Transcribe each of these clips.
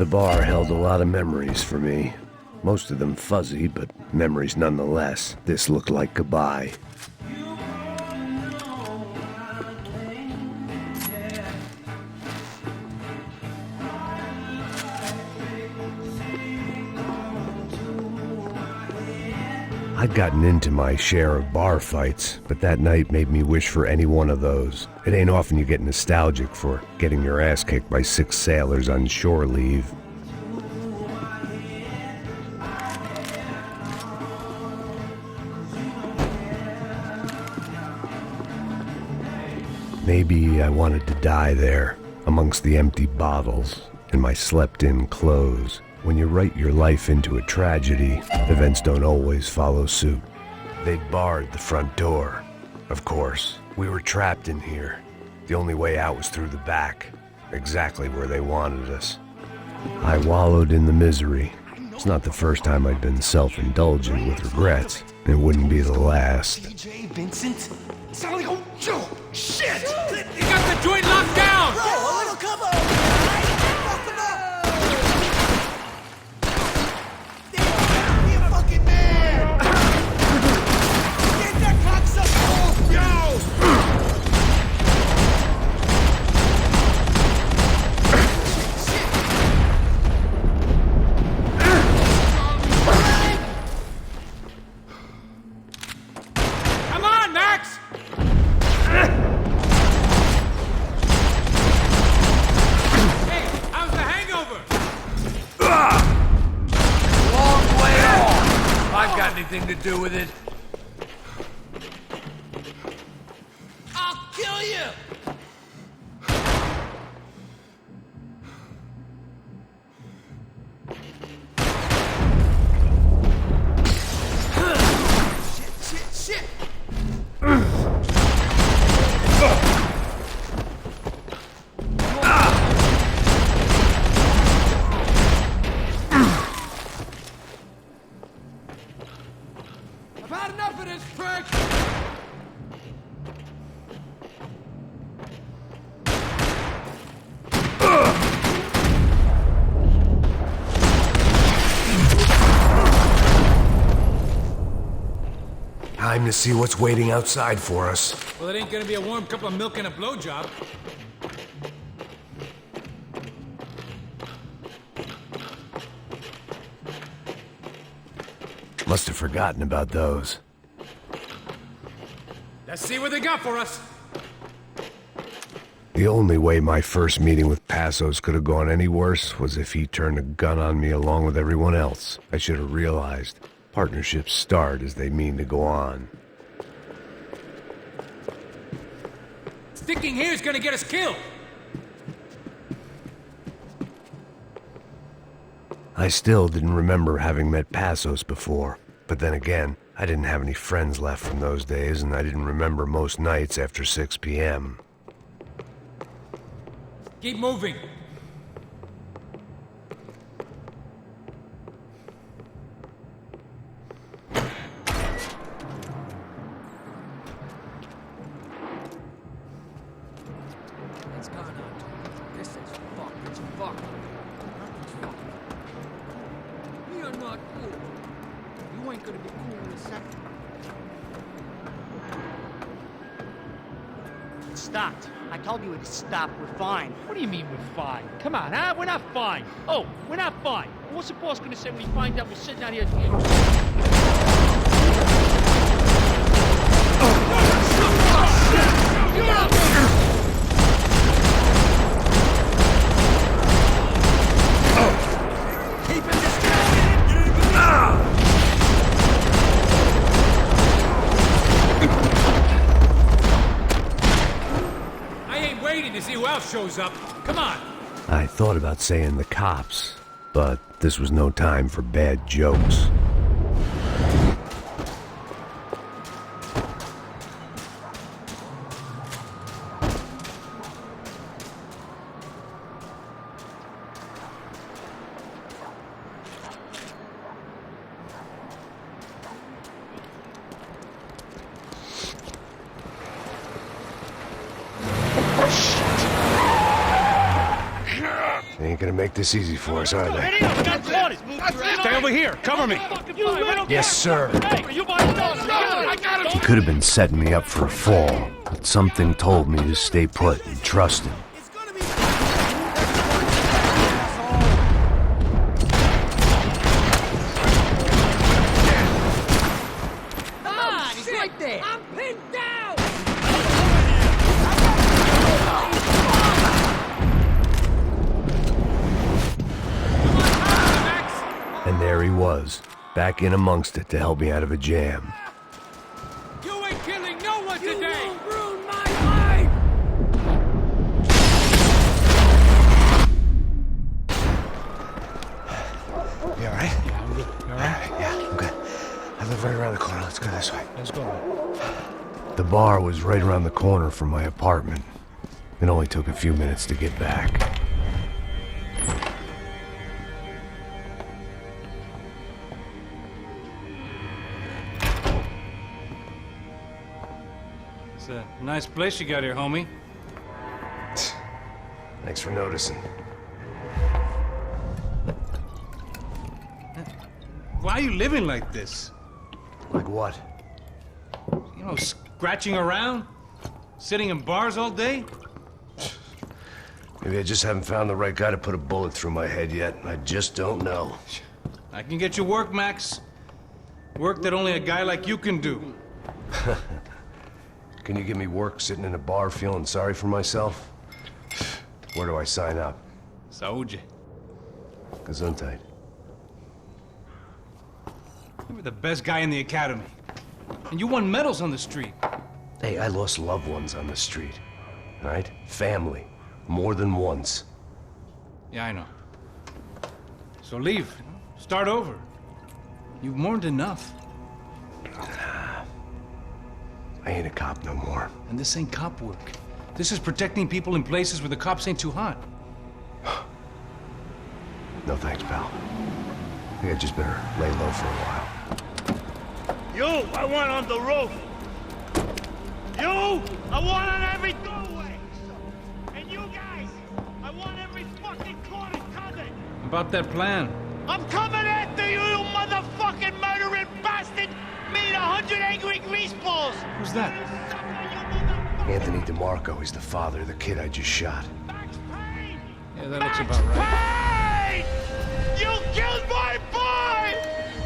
The bar held a lot of memories for me. Most of them fuzzy, but memories nonetheless. This looked like goodbye. I'd gotten into my share of bar fights, but that night made me wish for any one of those. It ain't often you get nostalgic for getting your ass kicked by 6 sailors on shore leave. Maybe I wanted to die there, amongst the empty bottles and my slept-in clothes. When you write your life into a tragedy, events don't always follow suit. They'd barred the front door. Of course, we were trapped in here. The only way out was through the back, exactly where they wanted us. I wallowed in the misery. It's not the first time I'd been self-indulgent with regrets. It wouldn't be the last. DJ Vincent? Sound like a Joe! Shit! You got the joint locked down! Bro, a little cover! Fuck him up! Damn, be a fucking man! Get that cocksucker off! Come on, Max! Hey, how's the hangover? Long way off. I've got anything to do with it. I'll kill you! Shit! I've had enough of this prick! Time to see what's waiting outside for us. Well, it ain't gonna be a warm cup of milk and a blowjob. Must have forgotten about those. Let's see what they got for us. The only way my first meeting with Passos could have gone any worse was if he turned a gun on me along with everyone else. I should have realized. Partnerships start as they mean to go on. Sticking here is gonna get us killed. I still didn't remember having met Passos before, but then again, I didn't have any friends left from those days, and I didn't remember most nights after 6 p.m. Keep moving. It's gone out. This is fucked. It's fucked. We are not cool. You ain't gonna be cool in a second. It stopped. I told you it stopped. We're fine. What do you mean we're fine? Come on, huh? We're not fine. Oh, we're not fine. What's the boss gonna say when he finds out we're sitting out here? Keep him distracted! I ain't waiting to see who else shows up. Come on. I thought about saying the cops, but this was no time for bad jokes. Think ain't gonna make this easy for us, are they? Stay over here. Cover me. Yes, sir. Hey, you boys don't He could have been setting me up for a fall, but something told me to stay put and trust him. Come on, he's right there. I'm pinned down. And there he was, back in amongst it to help me out of a jam. You ain't killing no one You today. won't ruin my life. You alright? Yeah, I'm good. You alright? Yeah, I'm good. I live right around the corner. Let's go this way. Let's go. The bar was right around the corner from my apartment. It only took a few minutes to get back. It's a nice place you got here, homie. Thanks for noticing. Why are you living like this? Like what? You know, scratching around? Sitting in bars all day? Maybe I just haven't found the right guy to put a bullet through my head yet. I just don't know. I can get you work, Max. Work that only a guy like you can do. Can you give me work sitting in a bar feeling sorry for myself? Where do I sign up? Saúde. Gesundheit. You were the best guy in the academy. And you won medals on the street. Hey, I lost loved ones on the street. All right? Family. More than once. Yeah, I know. So leave. Start over. You've mourned enough. I ain't a cop no more. And this ain't cop work. This is protecting people in places where the cops ain't too hot. No thanks, pal. I think I just better lay low for a while. You, I want on the roof. You, I want on every doorway. And you guys, I want every fucking corner covered. About that plan. I'm coming after you, you motherfucking murdering bastard! Meet 100 angry greaseballs! Who's that? Anthony DeMarco, he's the father of the kid I just shot. Max Payne! Yeah, that looks about right. Payne! You killed my boy!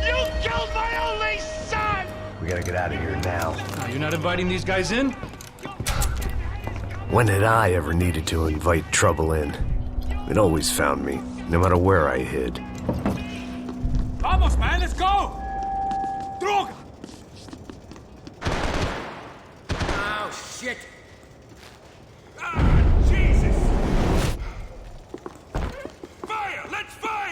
You killed my only son! We gotta get out of here now. You're not inviting these guys in? When had I ever needed to invite trouble in? It always found me, no matter where I hid. Vamos, man, let's go! Droga! Oh, shit. Ah, Jesus! Fire! Let's fire!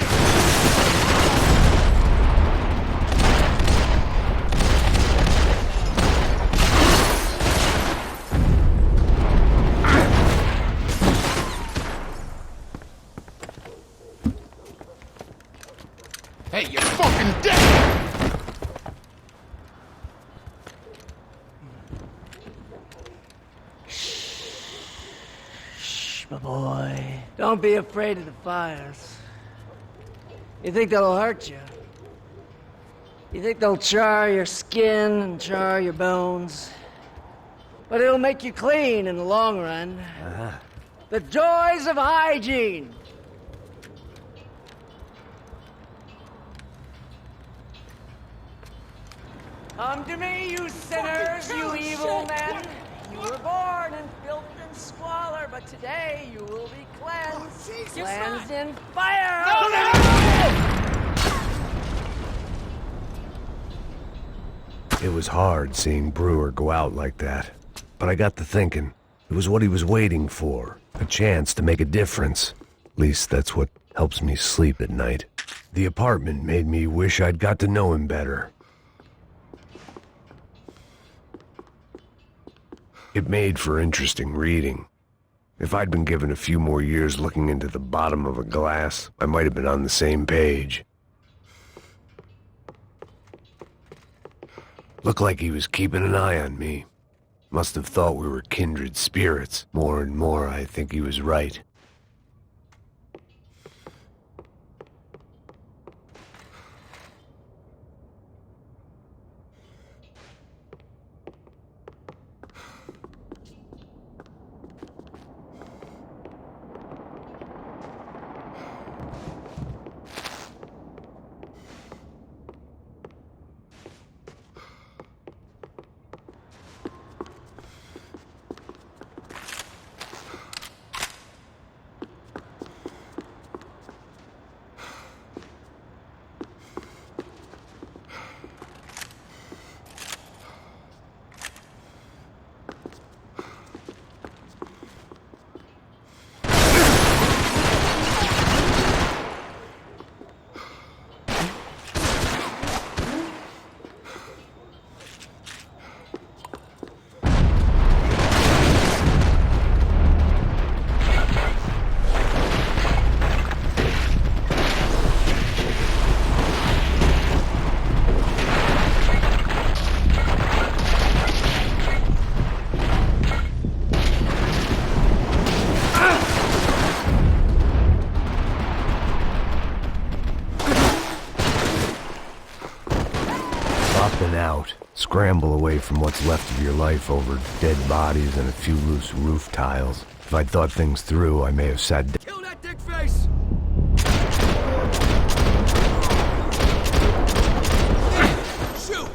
Hey, you're fucking dead! Shh, my boy. Don't be afraid of the fires. You think they'll hurt you? You think they'll char your skin and char your bones? But it'll make you clean in the long run. The joys of hygiene! Come to me, you sinners, you evil men. You were born in filth and squalor, but today you will be cleansed. Cleansed in fire! It was hard seeing Brewer go out like that. But I got to thinking, it was what he was waiting for. A chance to make a difference. At least that's what helps me sleep at night. The apartment made me wish I'd got to know him better. It made for interesting reading. If I'd been given a few more years looking into the bottom of a glass, I might have been on the same page. Looked like he was keeping an eye on me. Must have thought we were kindred spirits. More and more, I think he was right. scramble away from what's left of your life over dead bodies and a few loose roof tiles. If I'd thought things through, I may have sat down. Kill that dick face! Shoot!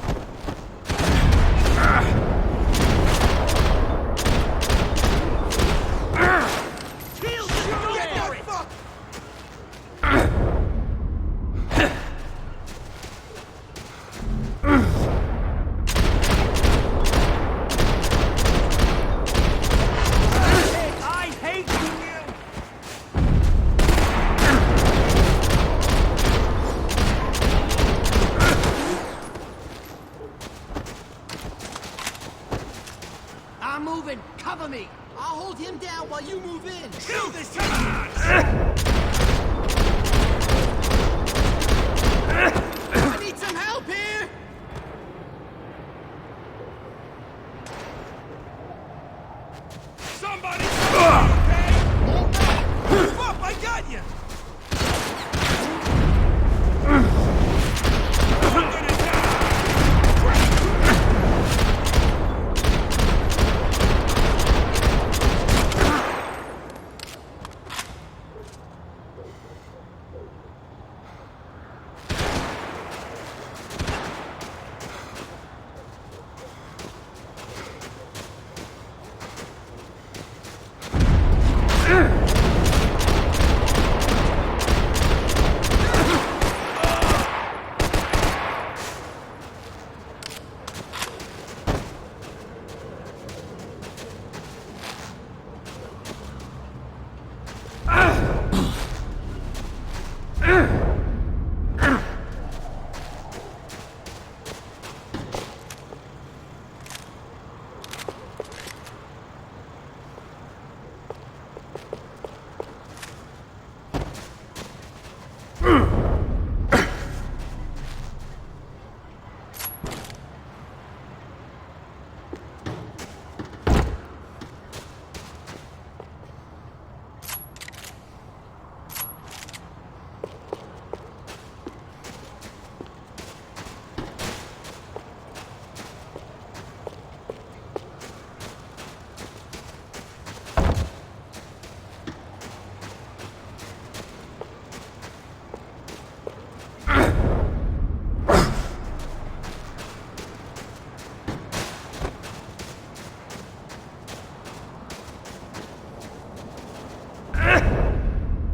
I'm moving. Cover me. I'll hold him down while you move in. Kill this time! I need some help here. Somebody! Okay? Move up! I got you! I'm gonna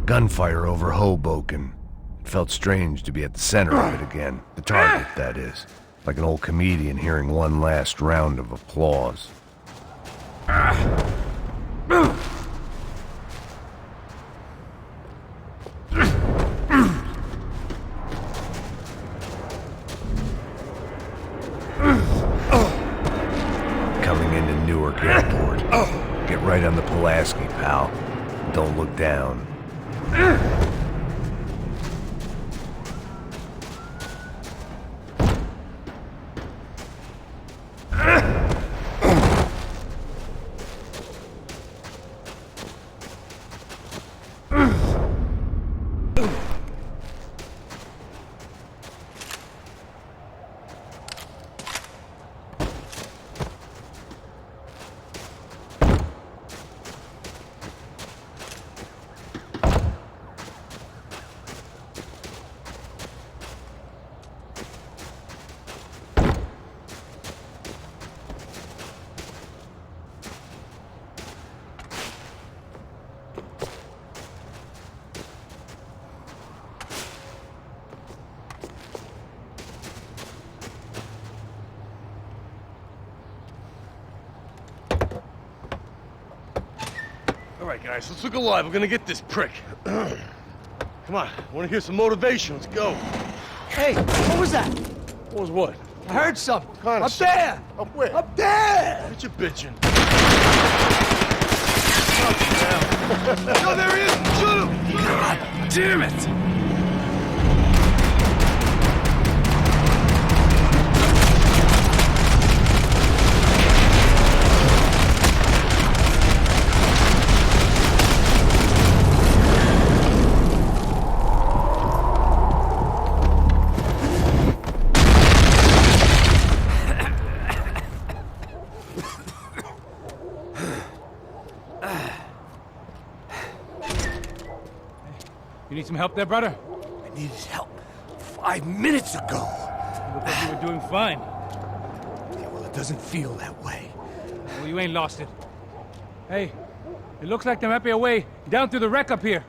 Gunfire over Hoboken. It felt strange to be at the center of it again. The target, that is. Like an old comedian hearing one last round of applause. Coming into Newark Airport. Get right on the Pulaski, pal. Don't look down. All right, guys, let's look alive. We're gonna get this prick. Come on, wanna hear some motivation? Let's go. Hey, what was that? What was what? I heard something. What kind of Up shit? there! Up where? Up there! What you bitching? No, there he is! Shoot him! God damn it! You need some help there, brother? I needed help 5 minutes ago. You look like you were doing fine. Yeah, well, it doesn't feel that way. Well, you ain't lost it. Hey, it looks like there might be a way down through the wreck up here.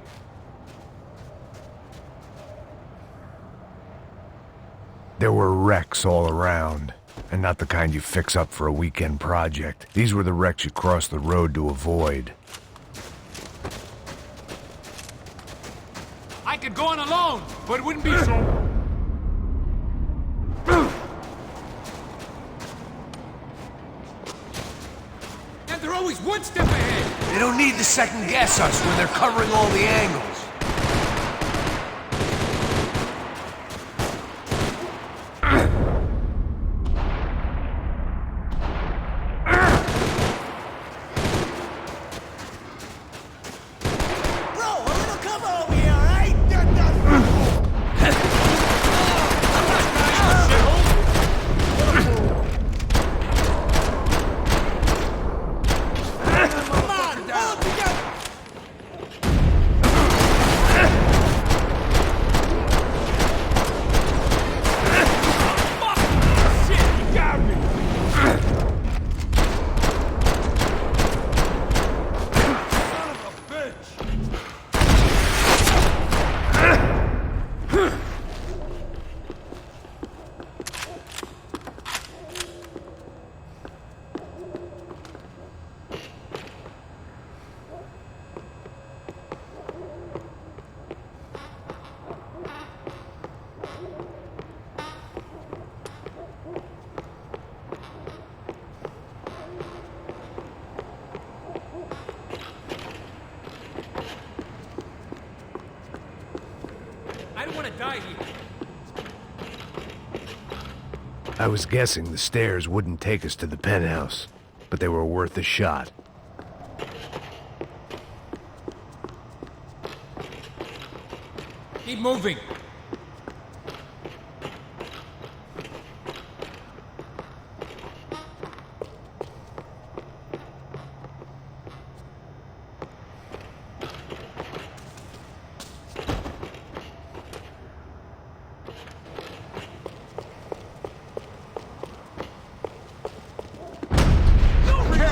There were wrecks all around, and not the kind you fix up for a weekend project. These were the wrecks you cross the road to avoid. I could go on alone, but it wouldn't be so... And they're always one step ahead. They don't need to second guess us when they're covering all the angles. I don't want to die here. I was guessing the stairs wouldn't take us to the penthouse, but they were worth a shot. Keep moving.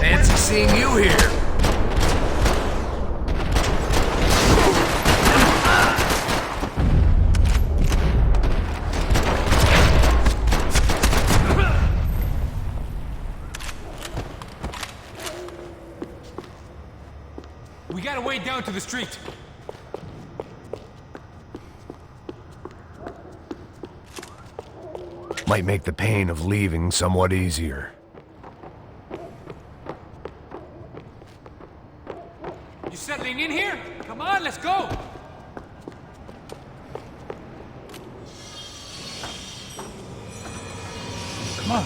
Fancy seeing you here. We got a way down to the street. Might make the pain of leaving somewhat easier. You settling in here? Come on, let's go. Come on.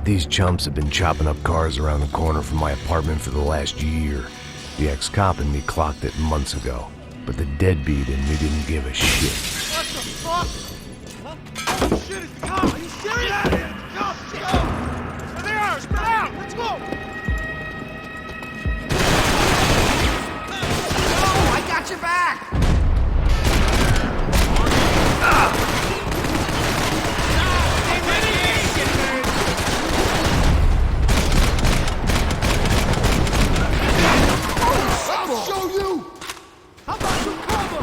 These chumps have been chopping up cars around the corner from my apartment for the last year. The ex-cop in me clocked it months ago, but the deadbeat in me didn't give a shit. What the fuck? Huh? Holy shit, it's the cop! Are you serious? Get out of here! It's the cop! Let's go! There they are! Spread out! Let's go! No! I got your back! I'll show you! How about you cover?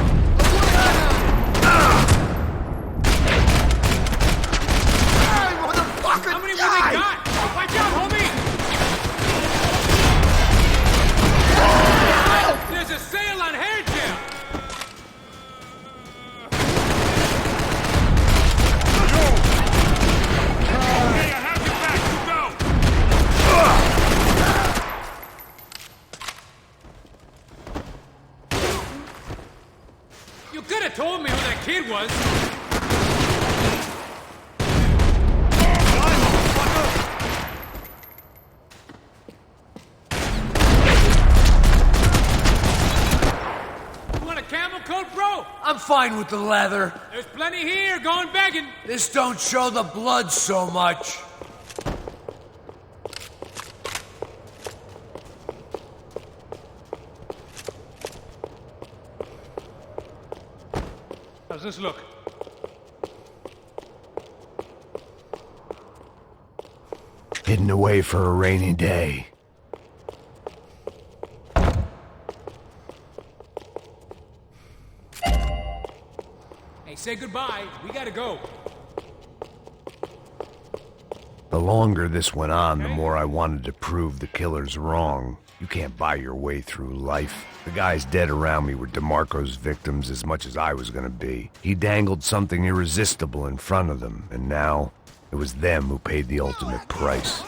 Hey, motherfucker! How many more they got? Watch out, homie! There's a sale on hair gel! Okay, I have your back. You go! You could have told me who that kid was. You want a camel coat, bro? I'm I'm fine with the leather. There's plenty here, going begging. This don't show the blood so much. How's this look? Hidden away for a rainy day. Hey, say goodbye. We gotta go. The longer this went on, the more I wanted to prove the killers wrong. You can't buy your way through life. The guys dead around me were DeMarco's victims as much as I was gonna be. He dangled something irresistible in front of them, and now it was them who paid the ultimate price.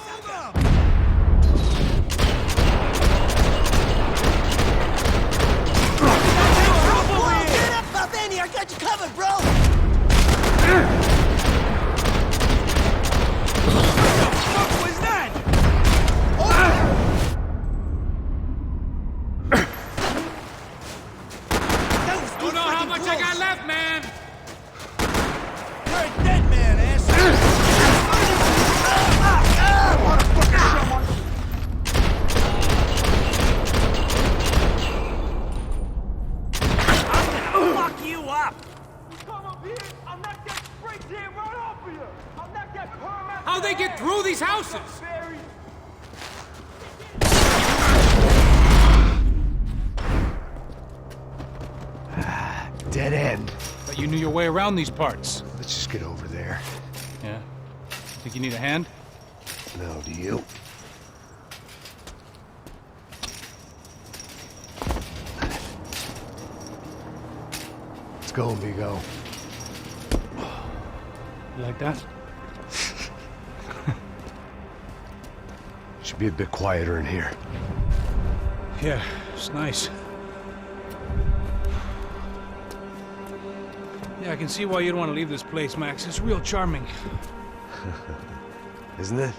Payne, I got you covered, bro! What was that? Don't know how much I got left, man. You're a dead man, fuck you up! Come up here, I'll knock that spray tan right off of you! I'll knock that perm out. How'd they get through these houses? Dead end. But you knew your way around these parts. Let's just get over there. Yeah? Think you need a hand? No, do you? Let's go, amigo. You like that? Should be a bit quieter in here. Yeah, it's nice. Yeah, I can see why you'd want to leave this place, Max. It's real charming. Isn't it?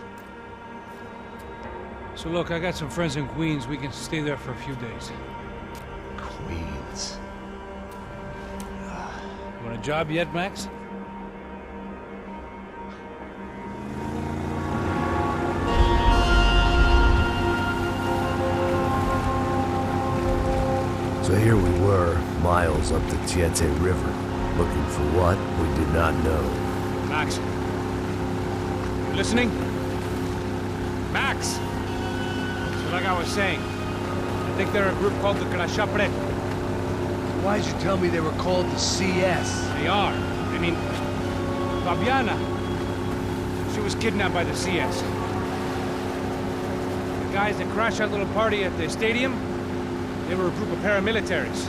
So look, I got some friends in Queens. We can stay there for a few days. Queens. You want a job yet, Max? So here we were, miles up the Tiete River, looking for what we did not know. Max. You listening? Max! So like I was saying, I think they're a group called the Crachapre. Why'd you tell me they were called the CS? They are. I mean, Fabiana. She was kidnapped by the CS. The guys that crashed that little party at the stadium, they were a group of paramilitaries.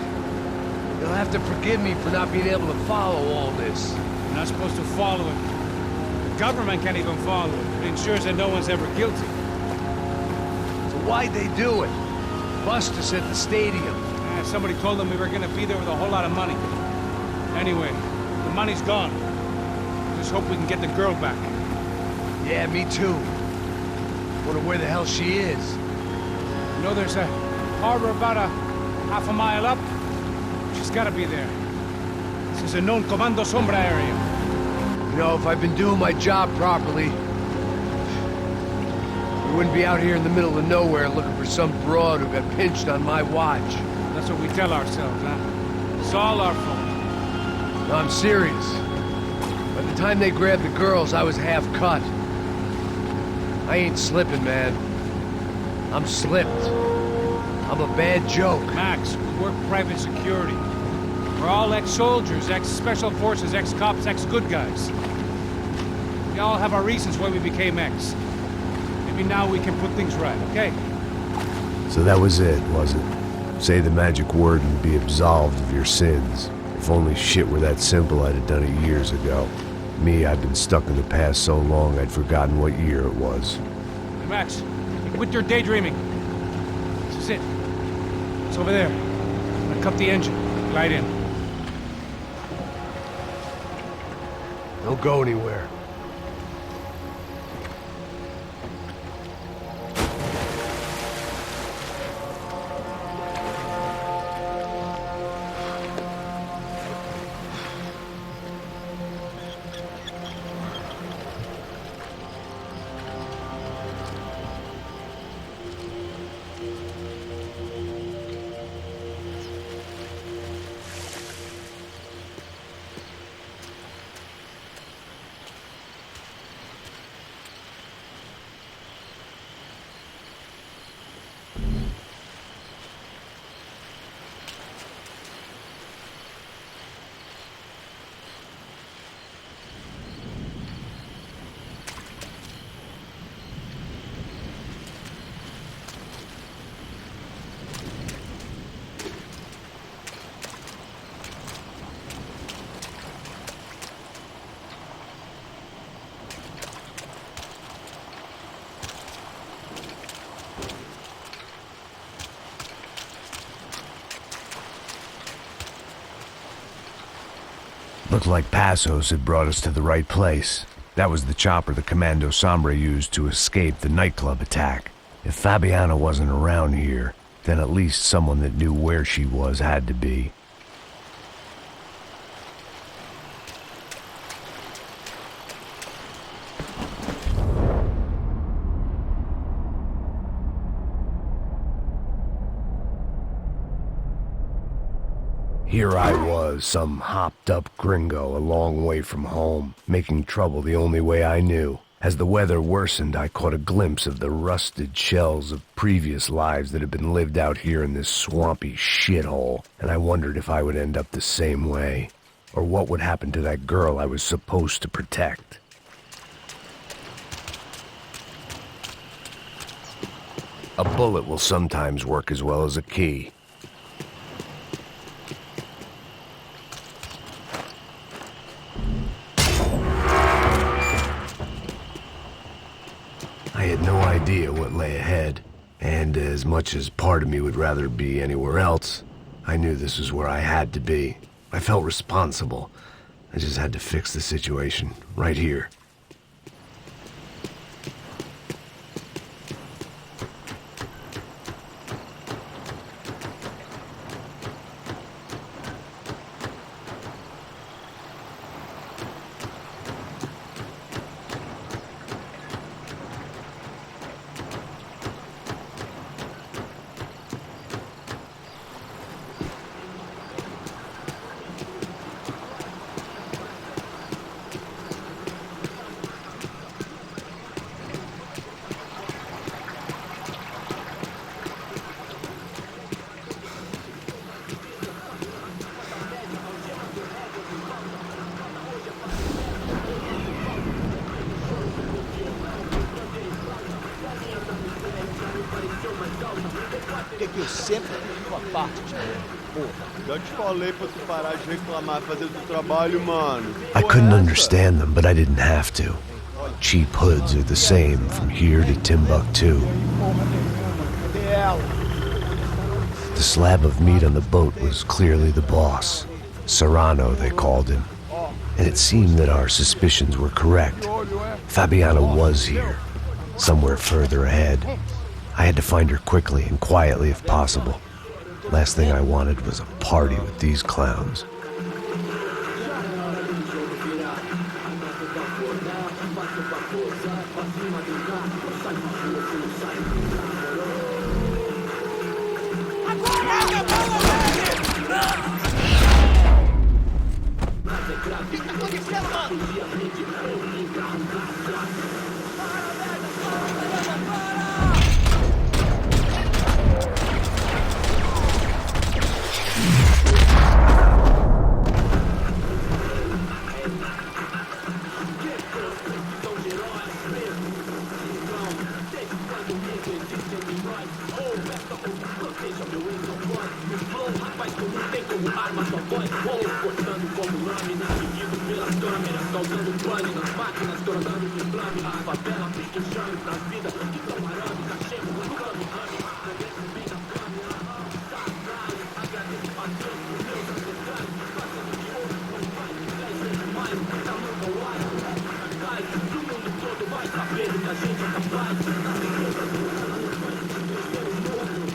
You'll have to forgive me for not being able to follow all this. You're not supposed to follow it. The government can't even follow it. It ensures that no one's ever guilty. So why'd they do it? Bust us at the stadium. Somebody told them we were gonna be there with a whole lot of money. Anyway, the money's gone. Just hope we can get the girl back. Yeah, me too. Wonder where the hell she is. You know there's a harbor about a half a mile up? She's gotta be there. This is a known Comando Sombra area. You know, if I've been doing my job properly, we wouldn't be out here in the middle of nowhere looking for some broad who got pinched on my watch. That's what we tell ourselves, huh? It's all our fault. No, I'm serious. By the time they grabbed the girls, I was half cut. I ain't slipping, man. I'm slipped. I'm a bad joke. Max, we work private security. We're all ex-soldiers, ex-special forces, ex-cops, ex-good guys. We all have our reasons why we became ex. Maybe now we can put things right, okay? So that was it, was it? Say the magic word and be absolved of your sins. If only shit were that simple, I'd have done it years ago. Me, I've been stuck in the past so long I'd forgotten what year it was. Hey, Max, quit your daydreaming. This is it. It's over there. I'm gonna cut the engine. Glide in. Don't go anywhere. Looked like Passos had brought us to the right place. That was the chopper the Commando Sombre used to escape the nightclub attack. If Fabiana wasn't around here, then at least someone that knew where she was had to be. Here I was, some hopped-up gringo a long way from home, making trouble the only way I knew. As the weather worsened, I caught a glimpse of the rusted shells of previous lives that had been lived out here in this swampy shithole, and I wondered if I would end up the same way, or what would happen to that girl I was supposed to protect. A bullet will sometimes work as well as a key. I had no idea what lay ahead, and as much as part of me would rather be anywhere else, I knew this was where I had to be. I felt responsible. I just had to fix the situation, right here. Que eu sempre fico a parte de mim. Porra, já te falei pra tu parar de reclamar e fazer o teu trabalho, mano. I couldn't understand them, but I didn't have to. Cheap hoods are the same from here to Timbuktu. The slab of meat on the boat was clearly the boss. Serrano, they called him. And it seemed that our suspicions were correct. Fabiana was here, somewhere further ahead. I had to find her quickly and quietly if possible. Last thing I wanted was a party with these clowns.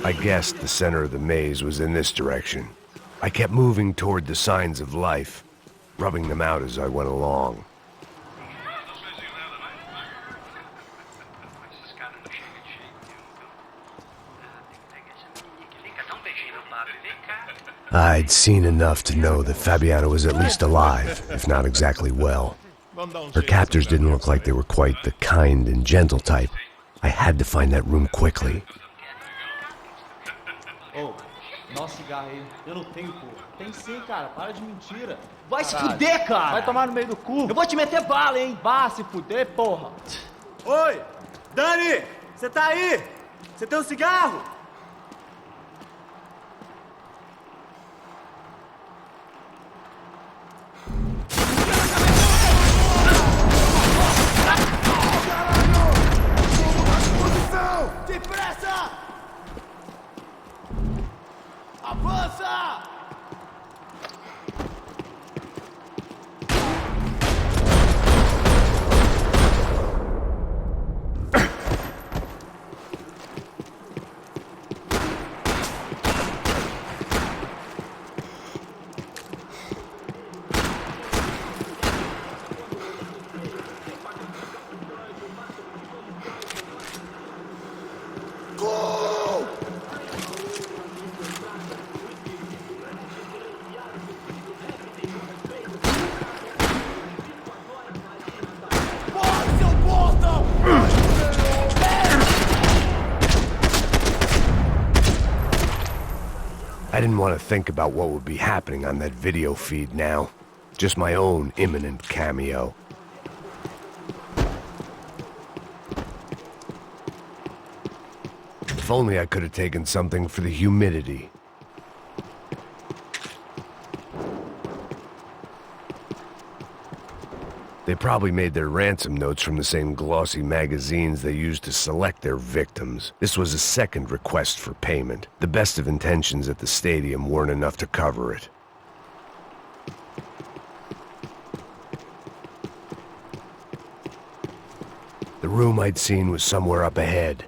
I guessed the center of the maze was in this direction. I kept moving toward the signs of life, rubbing them out as I went along. I'd seen enough to know that Fabiana was at least alive, if not exactly well. Her captors didn't look like they were quite the kind and gentle type. I had to find that room quickly. Ô, nossa cigarro aí. Eu não tenho, pô. Tem sim, cara. Para de mentira. Vai se fuder, cara! Vai tomar no meio do cu. Eu vou te meter bala, hein? Vá se fuder, porra. Oi! Dani! Você tá aí? Você tem um cigarro? Depressa! Avança! I didn't want to think about what would be happening on that video feed now. Just my own imminent cameo. If only I could have taken something for the humidity. They probably made their ransom notes from the same glossy magazines they used to select their victims. This was a second request for payment. The best of intentions at the stadium weren't enough to cover it. The room I'd seen was somewhere up ahead.